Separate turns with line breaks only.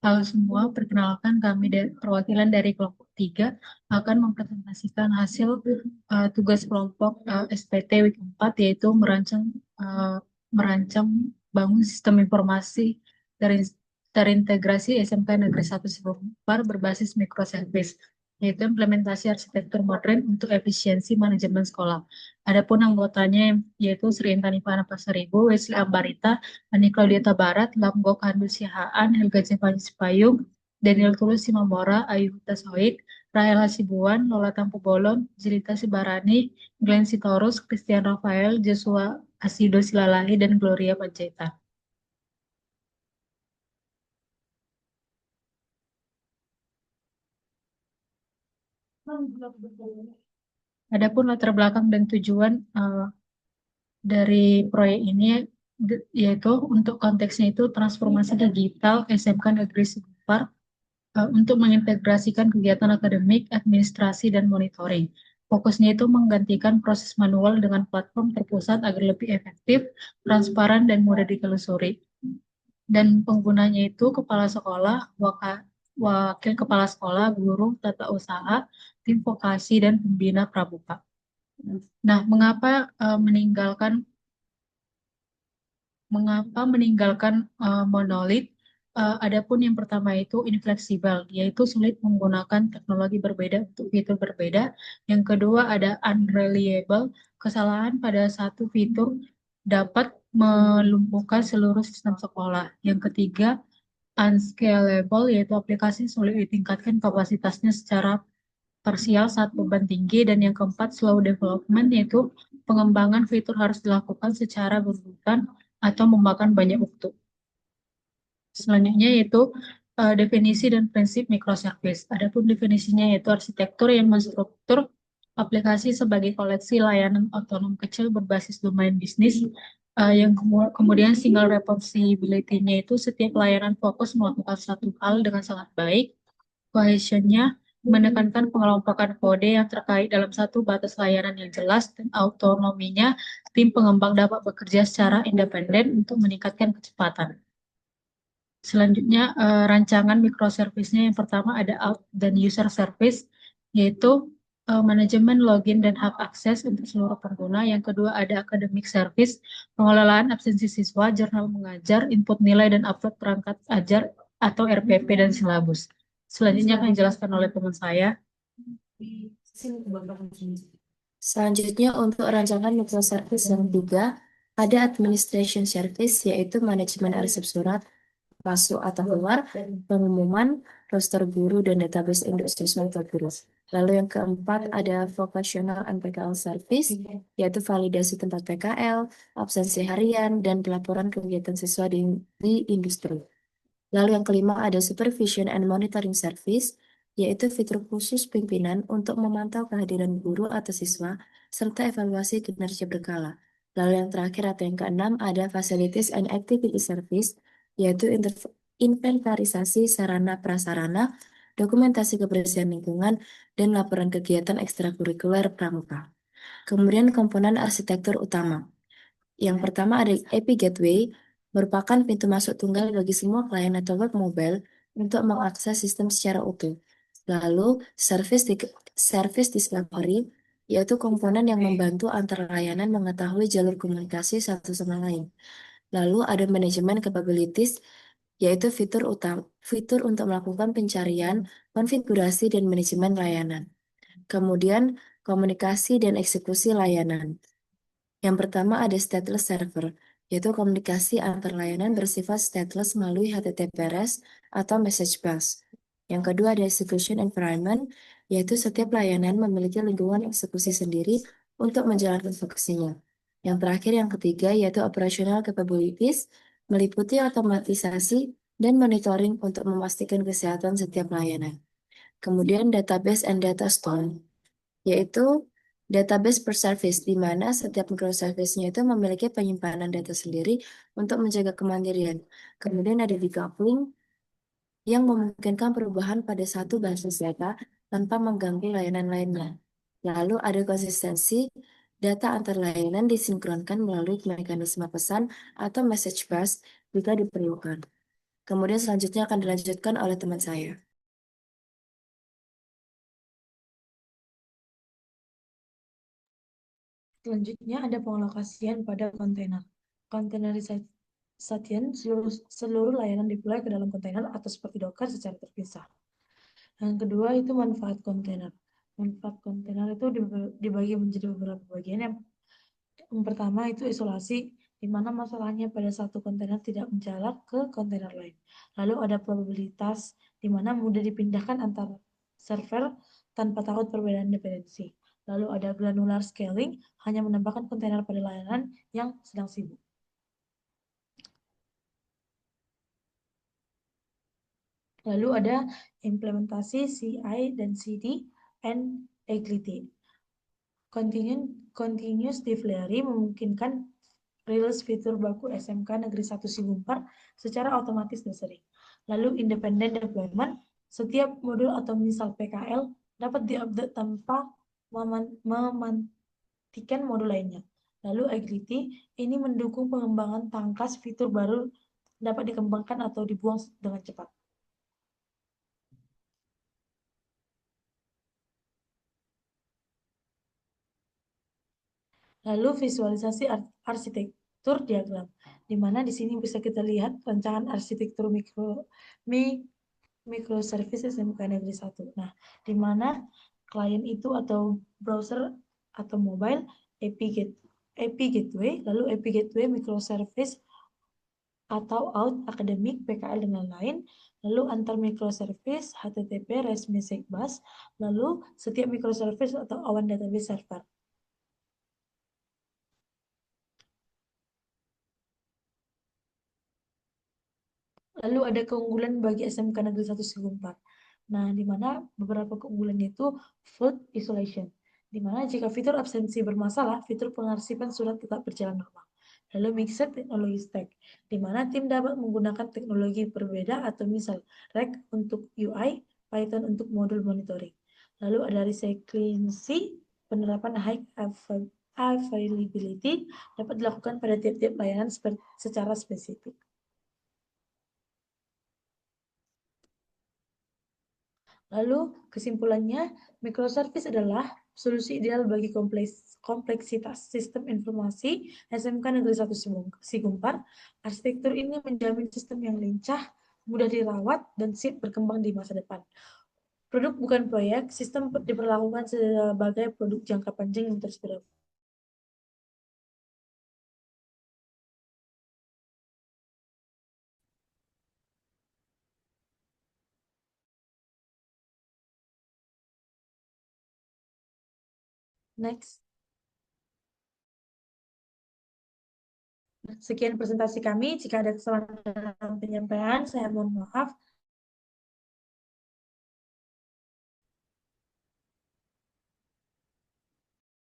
Halo semua, perkenalkan kami dari perwakilan dari kelompok 3 akan mempresentasikan hasil tugas kelompok SPT Week 4 yaitu uh, merancang bangun sistem informasi terin- terintegrasi SMK Negeri 1 Sipopar berbasis microservice, yaitu implementasi arsitektur modern untuk efisiensi manajemen sekolah. Adapun anggotanya yaitu Sri Intan Ivana Pasaribu, Wesley Ambarita, Ani Claudiata Barat, Lamgok Handul Sihaan, Helga Cevanya Sipayung, Daniel Tulus Simamora, Ayu Huta Soid, Rahel Hasibuan, Lola Tampu Bolon, Jelita Sibarani, Glenn Sitorus, Christian Rafael, Joshua Asido Silalahi, dan Gloria Panjaitan. Adapun latar belakang dan tujuan dari proyek ini yaitu untuk konteksnya itu transformasi digital SMK Negeri Sipopar untuk mengintegrasikan kegiatan akademik, administrasi, dan monitoring. Fokusnya itu menggantikan proses manual dengan platform terpusat agar lebih efektif, transparan, dan mudah ditelusuri. Dan penggunanya itu kepala sekolah, wakil kepala sekolah, guru, tata usaha, tim vokasi, dan pembina pramuka. Nah, mengapa meninggalkan monolit? Adapun yang pertama itu infleksibel, yaitu sulit menggunakan teknologi berbeda untuk fitur berbeda. Yang kedua ada unreliable, kesalahan pada satu fitur dapat melumpuhkan seluruh sistem sekolah. Yang ketiga unscalable, yaitu aplikasi sulit ditingkatkan kapasitasnya secara parsial saat beban tinggi. Dan yang keempat slow development, yaitu pengembangan fitur harus dilakukan secara berurutan atau memakan banyak waktu. Selanjutnya yaitu definisi dan prinsip microservice. Adapun definisinya yaitu arsitektur yang menstruktur aplikasi sebagai koleksi layanan otonom kecil berbasis domain bisnis, yang kemudian single reproducibility-nya itu setiap layanan fokus melakukan satu hal dengan sangat baik. Cohesion-nya menekankan pengelompokan kode yang terkait dalam satu batas layanan yang jelas, dan autonominya tim pengembang dapat bekerja secara independen untuk meningkatkan kecepatan. Selanjutnya, rancangan microservice-nya yang pertama ada out dan user service, yaitu manajemen login dan hak akses untuk seluruh pengguna. Yang kedua ada academic service, pengelolaan absensi siswa, jurnal mengajar, input nilai dan upload perangkat ajar atau RPP dan silabus. Selanjutnya akan dijelaskan oleh teman saya.
Selanjutnya untuk rancangan microservice yang ketiga, ada administration service yaitu manajemen arsip surat, masuk atau keluar, pengumuman, roster guru, dan database induk siswa atau guru. Lalu yang keempat ada vocational and PKL service, yaitu validasi tempat PKL, absensi harian, dan pelaporan kegiatan siswa di industri. Lalu yang kelima ada supervision and monitoring service, yaitu fitur khusus pimpinan untuk memantau kehadiran guru atau siswa, serta evaluasi kinerja berkala. Lalu yang terakhir atau yang keenam ada facilities and activity service, yaitu inventarisasi sarana prasarana, dokumentasi kebersihan lingkungan, dan laporan kegiatan ekstrakurikuler pramuka. Kemudian komponen arsitektur utama. Yang pertama ada API Gateway, merupakan pintu masuk tunggal bagi semua klien atau web mobile untuk mengakses sistem secara utuh. Lalu service discovery, yaitu komponen yang membantu antar layanan mengetahui jalur komunikasi satu sama lain. Lalu ada manajemen capabilities, yaitu fitur untuk melakukan pencarian, konfigurasi, dan manajemen layanan. Kemudian komunikasi dan eksekusi layanan. Yang pertama ada stateless server, yaitu komunikasi antar layanan bersifat stateless melalui HTTPS atau message bus. Yang kedua ada execution environment, yaitu setiap layanan memiliki lingkungan eksekusi sendiri untuk menjalankan fungsinya. Yang terakhir yang ketiga yaitu operational capabilities, meliputi otomatisasi dan monitoring untuk memastikan kesehatan setiap layanan. Kemudian database and data store, yaitu database per service, di mana setiap microservice-nya itu memiliki penyimpanan data sendiri untuk menjaga kemandirian. Kemudian ada decoupling yang memungkinkan perubahan pada satu basis data tanpa mengganggu layanan lainnya. Lalu ada konsistensi, data antar layanan disinkronkan melalui mekanisme pesan atau message bus jika diperlukan. Kemudian selanjutnya akan dilanjutkan oleh teman saya.
Selanjutnya ada pengalokasian pada kontainer. Containerization seluruh layanan deploy ke dalam kontainer atau seperti Docker secara terpisah. Yang kedua itu manfaat kontainer. Manfaat kontainer itu dibagi menjadi beberapa bagian. Yang pertama itu isolasi, di mana masalahnya pada satu kontainer tidak menjalar ke kontainer lain. Lalu ada probabilitas, di mana mudah dipindahkan antar server tanpa takut perbedaan dependensi. Lalu ada granular scaling, hanya menambahkan kontainer pada layanan yang sedang sibuk. Lalu ada implementasi CI dan CD and agility. Continuous delivery memungkinkan rilis fitur baku SMK Negeri 1 Sigumpar secara otomatis dan sering. Lalu independent deployment, setiap modul atau misal PKL dapat diupdate tanpa mematikan modul lainnya. Lalu agility, ini mendukung pengembangan tangkas fitur baru dapat dikembangkan atau dibuang dengan cepat. Lalu visualisasi arsitektur diagram, di mana di sini bisa kita lihat rancangan arsitektur microservice SMK Negeri 1. Nah, di mana klien itu atau browser atau mobile API Gateway, lalu API Gateway microservice atau out akademik PKL dengan lain, lalu antar microservice HTTP REST message bus, lalu setiap microservice atau awan database server. Lalu ada keunggulan bagi SMK Negeri 1 Sigumpar. Nah, di mana beberapa keunggulannya itu flood isolation. Di mana jika fitur absensi bermasalah, fitur pengarsipan surat tetap berjalan normal. Lalu mixed technology stack, di mana tim dapat menggunakan teknologi berbeda atau misal RAG untuk UI, Python untuk modul monitoring. Lalu ada resiliency, penerapan high availability dapat dilakukan pada tiap-tiap layanan secara spesifik. Lalu kesimpulannya, microservice adalah solusi ideal bagi kompleksitas sistem informasi SMK Negeri 1 Sigumpar. Arsitektur ini menjamin sistem yang lincah, mudah dirawat, dan siap berkembang di masa depan. Produk bukan proyek, sistem diperlakukan sebagai produk jangka panjang yang terus berkembang. Next. Sekian presentasi kami. Jika ada kesalahan dalam penyampaian, saya mohon maaf.